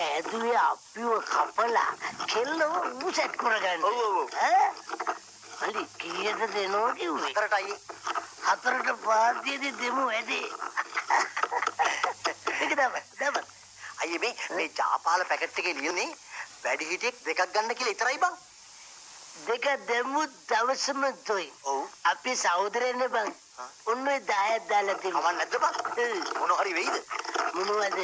ඇදුවේ අපිව කපලා කෙල්ලව ඌසැට් කරගන්න. අලි කීයද දෙනෝ කිව්වේ? 4ට අයියේ. 4ට පාදියේදී දෙමු වැඩේ. ඒක දම. අයියේ මේ ජාපාල පැකට් එකේ ලියන්නේ වැඩි හිටියෙක් 2ක් ගන්න කියලා විතරයි බං. 2 දෙමු දවසම තොයි. ඔව්. අපි සහෝදරයනේ බං. ඔන්න ඔය 10ක් දාලා දෙමු. කවන්න නැද්ද බං? මොන හරි වෙයිද? මොනවද?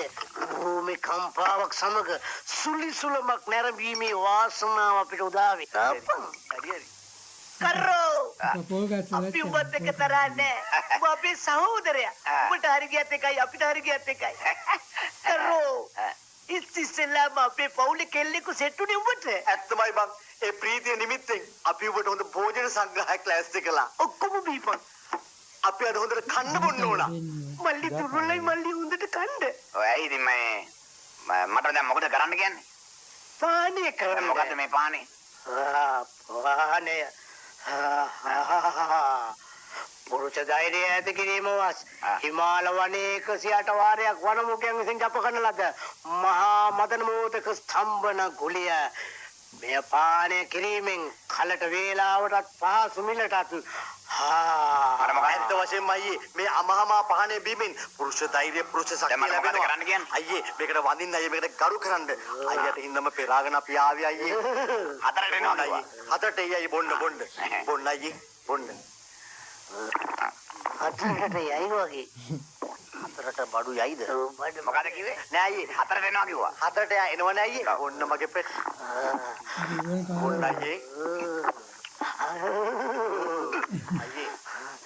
භූමි කම්පාවක් සමග සුලිසුලමක් නැරඹීමේ වාසනාව අපිට උදා වේ. හරි. කරෝ. අපි උඹත් එක්ක තරන්නේ. උඹ අපේ සහෝදරයා. උඹට හරි ගියත් එකයි අපිට හරි ගියත් එකයි. කරෝ. ඉතිසෙල්ලාම අපේ පවුලේ කෙල්ලෙකු සෙට්ටුනේ උඹට. ඇත්තමයි බං. ඒ ප්‍රීතිය නිමිත්තෙන් අපි ඔබට හොඳ භෝජන සංග්‍රහයක් ලෑස්ති කළා. ඔක්කොම බීපන්. අපි අද හොඳට කන්න බොන්න ඕන. මල්ලි දුර්වලයි මල්ලි හොඳට කන්න. ඔය ඇයි ඉතින් මට දැන් මොකද කරන්න කියන්නේ? පානේ කරන්න. මොකද්ද මේ පානේ? පානේ. පුරුෂ ධෛර්යය ඇති කිරීම වස් හිමාල වනයේ 108 වාරයක් වනමුඛයන් විසින් ජප කරන ලද මහා මදන මෝදක ස්තම්භන ගුලිය මෙය පානය කිරීමෙන් කලට වේලාවටත් පහසු මිලටත් අර මොකක්ද වශයෙන්ම අයියේ මේ අමහමා පහනේ බීමෙන් පුරුෂ ධෛර්ය පුරුෂ ශක්තිය ලැබෙනවා. කරන්න කියන්නේ? අයියේ මේකට වඳින්න අයියේ මේකට ගරු කරන්න. අයියට හින්දම පෙරාගෙන අපි ආවේ අයියේ. 4ට එනවා අයියේ. 4ට එයි බොන්න. බොන්න අයියේ බොන්න. 4ට යයි වගේ. 4ට බඩු යයිද? මොකද කිව්වේ? නෑ අයියේ 4ට එනවා කිව්වා. 4ට එනවනේ අයියේ. බොන්න මගේ පෙත්. බොන්න අයියේ.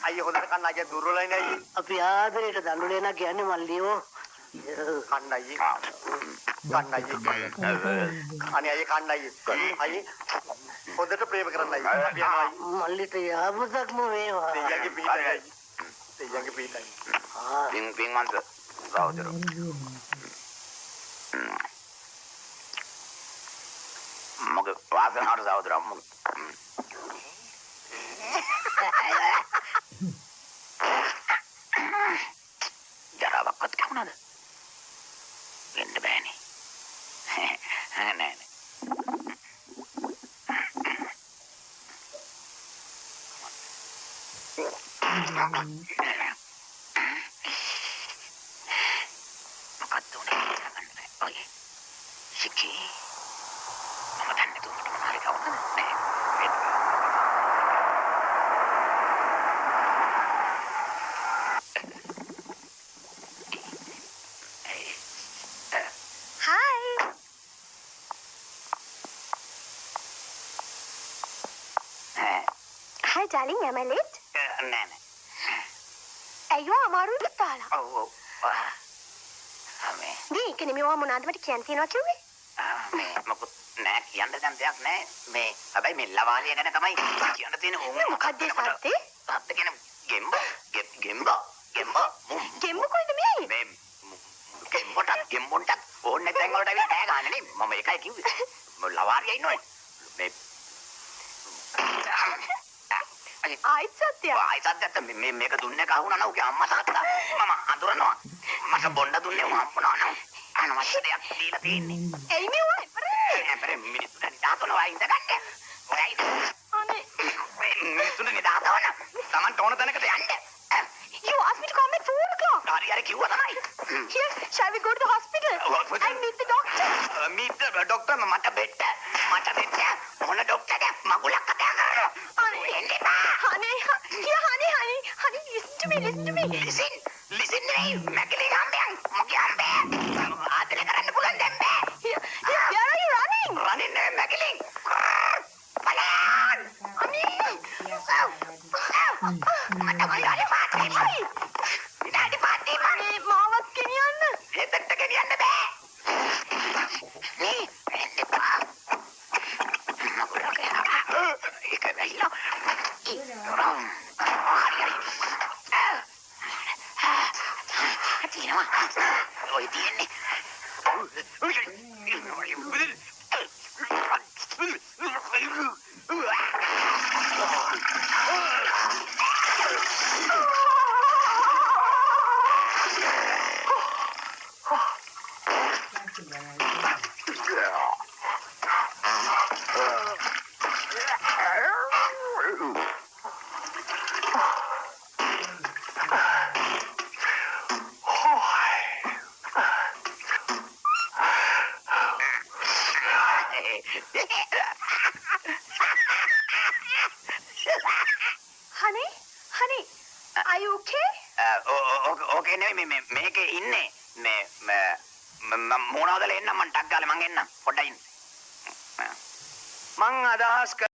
අයියේ හොඳට කන්න අයියේ දුර්වලයි නේ අයියේ. අපි ආදරයට දඬුලේ නා කියන්නේ මල්ලියෝ. කන්න අයියේ. කන්න අයියේ. අනේ අයියේ කන්න අයියේ. අයියේ හොඳට ප්‍රේම කරන්න අයියේ. අපි යනවා අයියේ. මල්ලිට යාමසක්ම වේවා. දෙයියන්ගේ පිටයි අයියේ. දෙයියන්ගේ පිටයි. පින්වන්ත සහෝදරෝ. මගේ වාසනාවට සහෝදරෝ මගේ. ජරාවක්වත් කවුනද? වෙන්න බෑනේ. නෑ. මොකක්ද උනේ? ඔය සිකී. මම දන්නේ තුමට මොනාරි කවුනද? නෑ. Hi darling, am I late? නෑ. අයියෝ අමාරුයි තාලා. ඔව්. මේ ඒක නෙමෙයි ඔයා මොනවාද මට කියන්න තියනවා කිව්වේ? මේ මොකද නෑ කියන්න දැන් දෙයක් නෑ. මේ හැබැයි මේ ලවාලිය ගැන තමයි කියන්න තියෙන්නේ. මොකක්ද ඒ සද්දේ? සද්ද කියන්නේ ගෙම්බ. ගෙම්බ කොයිද මේ? මේ ගෙම්බොන්ට ඕනේ තැන් වලට ඇවිත් ඈ ගන්න නේ. මම ඒකයි කිව්වේ. ලවාරියා ඉන්නෝනේ. මේ ආයිත් සත්‍යයක්. ආයිත් සත්‍යයක් මේක දුන්නේ කවුනා නෝ උගේ අම්මා තාත්තා. මම අඳුරනවා. මට බොණ්ඩ දුන්නේ මම මොනවා අනවශ්‍ය දෙයක් දීලා තියෙන්නේ. එයි මේ ඔය. අපේ මිනිස්සු දැන් දාතනවා ඉඳ ගන්න. ඔයයි. අනේ. මිනිස්සු නිදාතවන. Taman තෝන තැනකට යන්න. You asked me to come at 4 o'clock. හරි කිව්වා තමයි. Yes, shall we go to the hospital? I meet the doctor. meet the doctor මට බෙට්ට. මොන ડોක්ටර්ද? මගුලක් කතා කරනවා. Honey, listen to me. Listen නේ. මැකිලි ගම්බයන්. මගේ අම්බේ. ආදරේ කරන්න පුළුවන් දැන් බෑ. Where are you running? Running නේ මැකිලි. බලන්න. මට බලන්න පාටේ. විනාඩි 5ක් අනේ මාවත් ගෙනියන්න. එතෙන්ට ගෙනියන්න බෑ. මේ එන්න බා. මගුලක් ඒක වෙයිලා. ඔය තියන්නේ Honey, honey, are you okay? ඕකේ නෙවෙයි මේකේ ඉන්නේ මේ මොනවද එන්න මං ටක් ගාලා මං එන්න පොඩ්ඩක් ඉන්න මං අදහස්